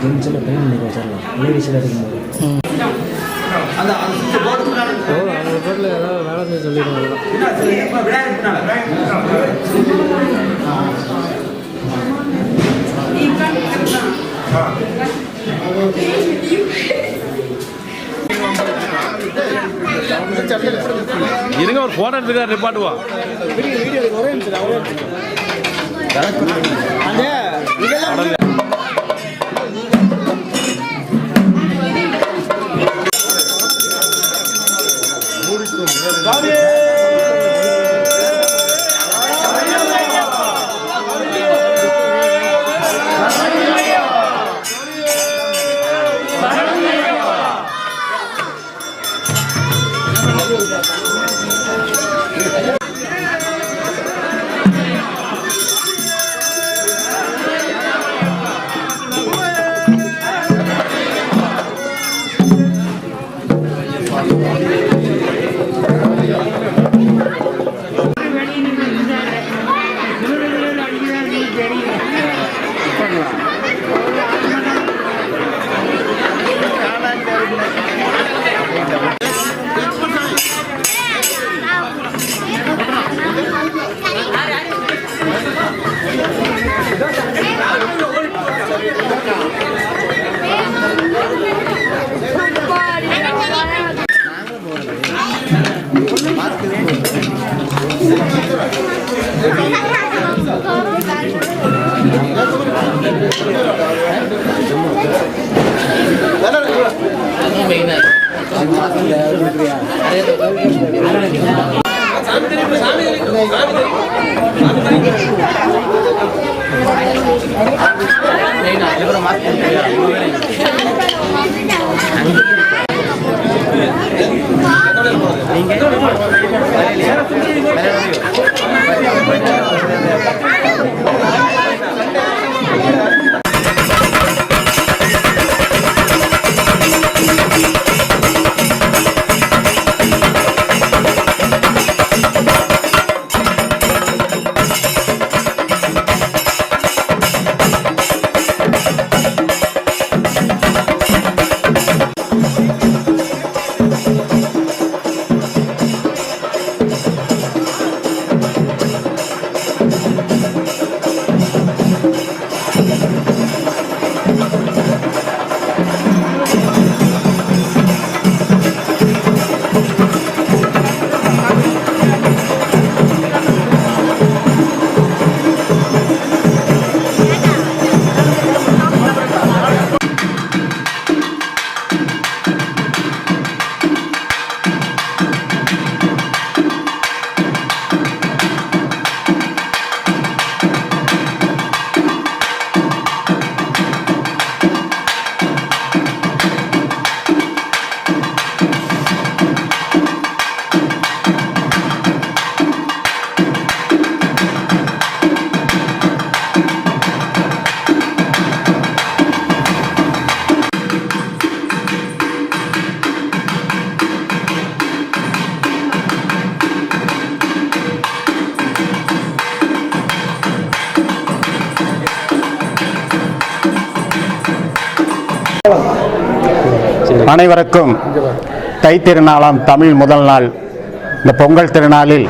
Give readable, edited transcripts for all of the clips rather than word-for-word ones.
ஜென்ஸில் pain பண்ணி வச்சிடலாம் லேடிஸில் இருக்கும்போது அவங்க பேரில் ஏதாவது வேலை செஞ்சு சொல்லிடுவாங்க. இருங்க ஒரு போட்டோ எடுத்துக்க ரிப்பாட்டுவா அனைவருக்கும் தை திருநாளாம் தமிழ் முதல் நாள் இந்த பொங்கல் திருநாளில்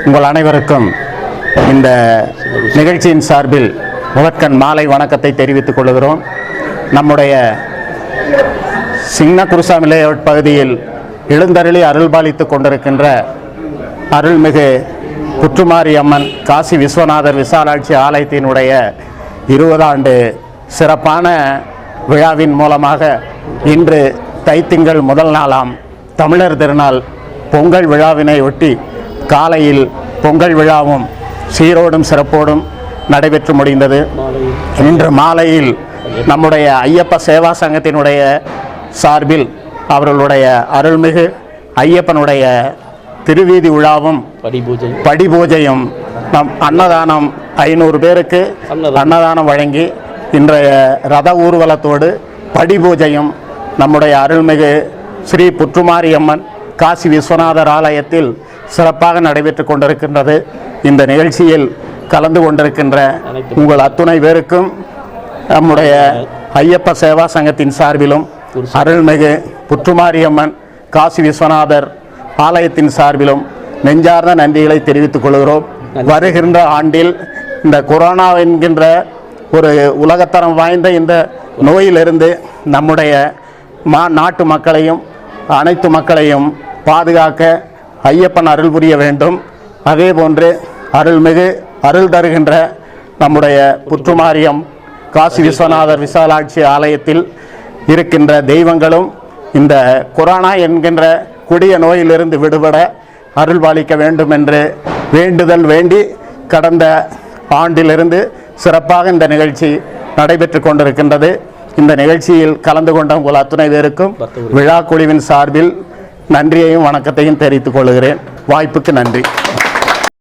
உங்கள் அனைவருக்கும் இந்த நிகழ்ச்சியின் சார்பில் முதற்கண் மாலை வணக்கத்தை தெரிவித்துக் கொள்கிறோம். நம்முடைய சின்ன குருசாமி லேஅவுட் பகுதியில் எழுந்தருளி அருள்பாலித்துக் கொண்டிருக்கின்ற அருள்மிகு புற்றுமாரி அம்மன் காசி விஸ்வநாதர் விசாலாட்சி ஆலயத்தினுடைய 20 ஆண்டு சிறப்பான விழாவின் மூலமாக இன்று தைத்திங்கள் முதல் நாளாம் தமிழர் திருநாள் பொங்கல் விழாவினை ஒட்டி காலையில் பொங்கல் விழாவும் சீரோடும் சிறப்போடும் நடைபெற்று முடிந்தது. இன்று மாலையில் நம்முடைய ஐயப்ப சேவா சங்கத்தினுடைய சார்பில் அவர்களுடைய அருள்மிகு ஐயப்பனுடைய திருவீதி விழாவும் படிபூஜையும் நம் அன்னதானம் 500 பேருக்கு அன்னதானம் வழங்கி இன்றைய ரத ஊர்வலத்தோடு படிபூஜையும் நம்முடைய அருள்மிகு ஸ்ரீ புற்றுமாரியம்மன் காசி விஸ்வநாதர் ஆலயத்தில் சிறப்பாக நடைபெற்று கொண்டிருக்கின்றது. இந்த நிகழ்ச்சியில் கலந்து கொண்டிருக்கின்ற உங்கள் அத்துணை பேருக்கும் நம்முடைய ஐயப்ப சேவா சங்கத்தின் சார்பிலும் அருள்மிகு புற்றுமாரியம்மன் காசி விஸ்வநாதர் ஆலயத்தின் சார்பிலும் நெஞ்சார்ந்த நன்றிகளை தெரிவித்துக் கொள்கிறோம். வருகின்ற ஆண்டில் இந்த கொரோனா என்கின்ற ஒரு உலகத்தரம் வாய்ந்த இந்த நோயிலிருந்து நம்முடைய நாட்டு மக்களையும் அனைத்து மக்களையும் பாதுகாக்க ஐயப்பன் அருள் புரிய வேண்டும். அதே போன்று அருள்மிகு அருள் தருகின்ற நம்முடைய புற்றுமாரியம் காசி விஸ்வநாதர் விசாலாட்சி ஆலயத்தில் இருக்கின்ற தெய்வங்களும் இந்த கொரோனா என்கின்ற கொடிய நோயிலிருந்து விடுபட அருள்பாலிக்க வேண்டும் என்று வேண்டுதல் வேண்டி கடந்த ஆண்டிலிருந்து சிறப்பாக இந்த நிகழ்ச்சி நடைபெற்று கொண்டிருக்கின்றது. இந்த நிகழ்ச்சியில் கலந்து கொண்ட உங்கள் அத்துணை பேருக்கும் விழா குழுவின் சார்பில் நன்றியையும் வணக்கத்தையும் தெரிவித்துக் கொள்கிறேன். வாய்ப்புக்கு நன்றி.